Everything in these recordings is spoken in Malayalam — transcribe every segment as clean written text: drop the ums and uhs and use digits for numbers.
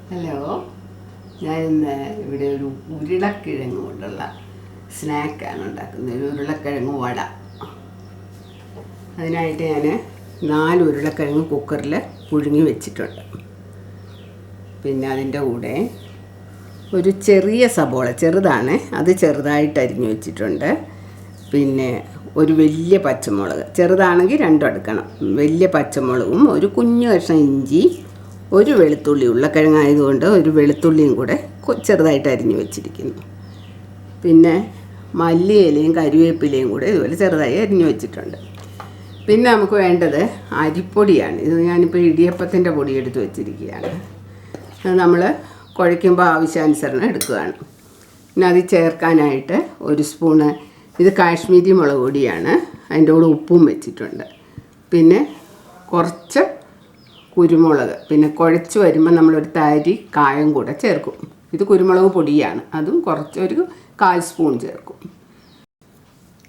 ഹലോ, ഞാൻ ഇന്ന് ഇവിടെ ഒരു ഉരുളക്കിഴങ്ങ് കൊണ്ടുള്ള സ്നാക്കാണ് ഉണ്ടാക്കുന്നത്. ഒരു ഉരുളക്കിഴങ്ങ് വട. അതിനായിട്ട് ഞാൻ 4 ഉരുളക്കിഴങ്ങ് കുക്കറിൽ പുഴുങ്ങി വെച്ചിട്ടുണ്ട്. പിന്നെ അതിൻ്റെ കൂടെ ഒരു ചെറിയ സബോള, ചെറുതാണ്, അത് ചെറുതായിട്ട് അരിഞ്ഞു വെച്ചിട്ടുണ്ട്. പിന്നെ ഒരു വലിയ പച്ചമുളക്, ചെറുതാണെങ്കിൽ 2 എടുക്കണം. വലിയ പച്ചമുളകും ഒരു കുഞ്ഞു കഷ്ണം ഇഞ്ചി, ഒരു വെളുത്തുള്ളി, ഉരുളക്കിഴങ്ങായതുകൊണ്ട് ഒരു വെളുത്തുള്ളിയും കൂടെ ചെറുതായിട്ട് അരിഞ്ഞു വെച്ചിരിക്കുന്നു. പിന്നെ മല്ലിയിലയും കരിവേപ്പിലയും കൂടെ ഇതുപോലെ ചെറുതായി അരിഞ്ഞു വെച്ചിട്ടുണ്ട്. പിന്നെ നമുക്ക് വേണ്ടത് അരിപ്പൊടിയാണ്. ഇത് ഞാനിപ്പോൾ ഇടിയപ്പത്തിൻ്റെ പൊടി എടുത്ത് വെച്ചിരിക്കുകയാണ്. അത് നമ്മൾ കുഴയ്ക്കുമ്പോൾ ആവശ്യാനുസരണം എടുക്കുകയാണ്. പിന്നെ അത് ചേർക്കാനായിട്ട് 1 സ്പൂണ് ഇത് കാശ്മീരി മുളക് പൊടിയാണ്. അതിൻ്റെ കൂടെ ഉപ്പും വെച്ചിട്ടുണ്ട്. പിന്നെ കുറച്ച് കുരുമുളക്, പിന്നെ കുഴച്ച് വരുമ്പോൾ നമ്മളൊരു തരി കായം കൂടെ ചേർക്കും. ഇത് കുരുമുളക് പൊടിയാണ്, അതും ഒരു 1/4 സ്പൂൺ ചേർക്കും.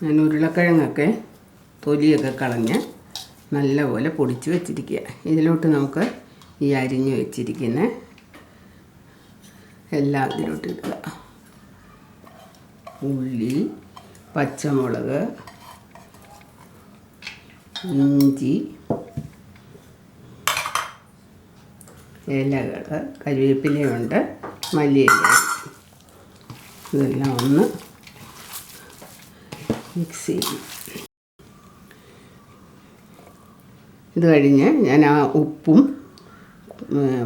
ഞാൻ ഉരുളക്കിഴങ്ങൊക്കെ തൊലിയൊക്കെ കളഞ്ഞ് നല്ലപോലെ പൊടിച്ച് വെച്ചിരിക്കുക. ഇതിലോട്ട് നമുക്ക് ഈ അരിഞ്ഞ് വെച്ചിരിക്കുന്ന എല്ലാം ഇതിലോട്ട് ഇടുക. ഉള്ളി, പച്ചമുളക്, ഇഞ്ചി, ഇലകൾ, കരിവേപ്പിലയുണ്ട്, മല്ലിയില, ഇതെല്ലാം ഒന്ന് മിക്സ് ചെയ്യും. ഇത് കഴിഞ്ഞ് ഞാൻ ആ ഉപ്പും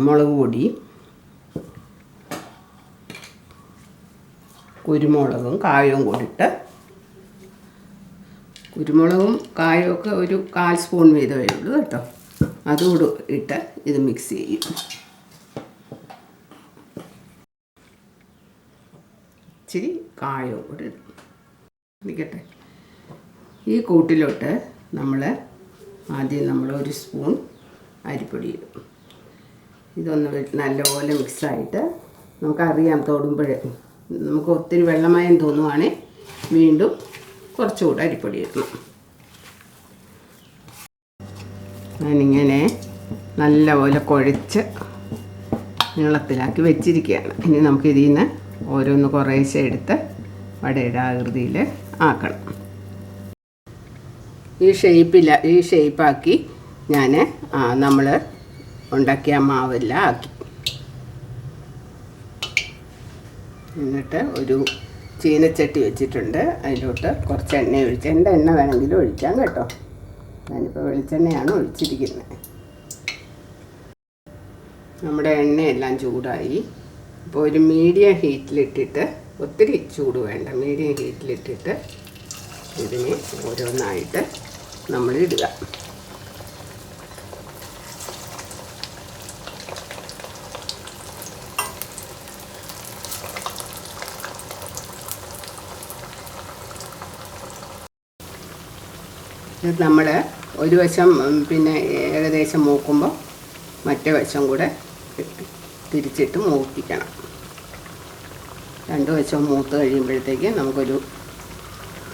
മുളക് പൊടിയും കുരുമുളകും കായവും കൂടിയിട്ട്, കുരുമുളകും കായവും ഒരു 1/4 സ്പൂൺ വീതമേ ഉള്ളൂ കേട്ടോ, അതുകൂടെ ഇട്ട് ഇത് മിക്സ് ചെയ്യും. ഇച്ചിരി കായവും കൂടെ ഇരിക്കട്ടെ. ഈ കൂട്ടിലോട്ട് ആദ്യം 1 സ്പൂൺ അരിപ്പൊടി ഇടും. ഇതൊന്ന് നല്ലപോലെ മിക്സായിട്ട് നമുക്കറിയാം, തൊടുമ്പോഴേ നമുക്ക് ഒത്തിരി വെള്ളമയം തോന്നുവാണെങ്കിൽ വീണ്ടും കുറച്ചുകൂടെ അരിപ്പൊടി ഇടണം. ഞാനിങ്ങനെ നല്ലപോലെ കുഴച്ച് നീളത്തിലാക്കി വെച്ചിരിക്കുകയാണ്. ഇനി നമുക്കിതിൽ നിന്ന് ഓരോന്ന് കുറേശ്ശെ എടുത്ത് വടയുടെ ആകൃതിയിൽ ആക്കണം. ഈ ഷേപ്പാക്കി ഞാൻ നമ്മൾ ഉണ്ടാക്കിയ മാവെല്ലാം ആക്കി. എന്നിട്ട് ഒരു ചീനച്ചട്ടി വെച്ചിട്ടുണ്ട്. അതിലോട്ട് കുറച്ച് എണ്ണ ഒഴിച്ച്, എൻ്റെ എണ്ണ വേണമെങ്കിലും ഒഴിക്കാം കേട്ടോ. ഞാനിപ്പോൾ വെളിച്ചെണ്ണയാണ് ഒഴിച്ചിരിക്കുന്നത്. നമ്മുടെ എണ്ണയെല്ലാം ചൂടായി. ഇപ്പോൾ ഒരു മീഡിയം ഹീറ്റിലിട്ടിട്ട്, ഒത്തിരി ചൂട് വേണ്ട, മീഡിയം ഹീറ്റിലിട്ടിട്ട് ഇതിനെ ഓരോന്നായിട്ട് നമ്മൾ ഇടുക. ഇത് നമ്മൾ ഒരു വശം പിന്നെ ഏകദേശം മൂക്കുമ്പോൾ മറ്റേ വശം കൂടെ തിരിച്ചിട്ട് മൂപ്പിക്കണം. 2 വശവും മൂത്ത് കഴിയുമ്പോഴത്തേക്ക് നമുക്കൊരു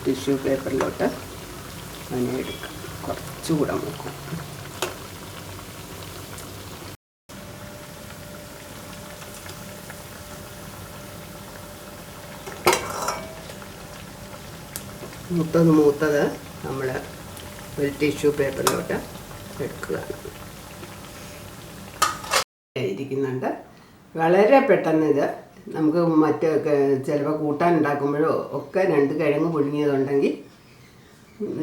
ടിഷ്യൂ പേപ്പറിലോട്ട് അതിനെ എടുക്കാം. കുറച്ചുകൂടെ മൂക്കും. മൂത്തത് നമ്മൾ ഒരു ടിഷ്യൂ പേപ്പറിലോട്ട് എടുക്കുകയാണ്. ഇരിക്കുന്നുണ്ട്. വളരെ പെട്ടെന്ന് ഇത് നമുക്ക് ചിലപ്പോൾ കൂട്ടാൻ ഉണ്ടാക്കുമ്പോഴോ ഒക്കെ 2 കിഴങ്ങ് പുഴുങ്ങിയതുണ്ടെങ്കിൽ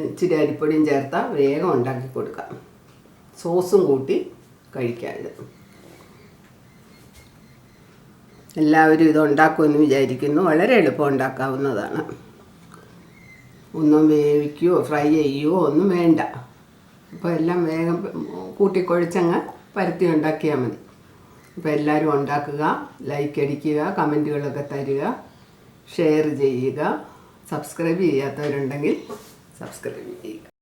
ഇച്ചിരി അരിപ്പൊടിയും ചേർത്താൽ വേഗം ഉണ്ടാക്കി കൊടുക്കാം. സോസും കൂട്ടി കഴിക്കാം. ഇത് എല്ലാവരും ഇത് ഉണ്ടാക്കുമെന്ന് വിചാരിക്കുന്നു. വളരെ എളുപ്പം ഉണ്ടാക്കാവുന്നതാണ്. ഒന്നും വേവിക്കുകയോ ഫ്രൈ ചെയ്യുകയോ ഒന്നും വേണ്ട. അപ്പോൾ എല്ലാം വേഗം കൂട്ടിക്കൊഴിച്ചങ്ങ് പരത്തി ഉണ്ടാക്കിയാൽ മതി. അപ്പോൾ എല്ലാവരും ഉണ്ടാക്കുക, ലൈക്ക് അടിക്കുക, കമൻറ്റുകളൊക്കെ തരിക, ഷെയർ ചെയ്യുക. സബ്സ്ക്രൈബ് ചെയ്യാത്തവരുണ്ടെങ്കിൽ സബ്സ്ക്രൈബ് ചെയ്യുക.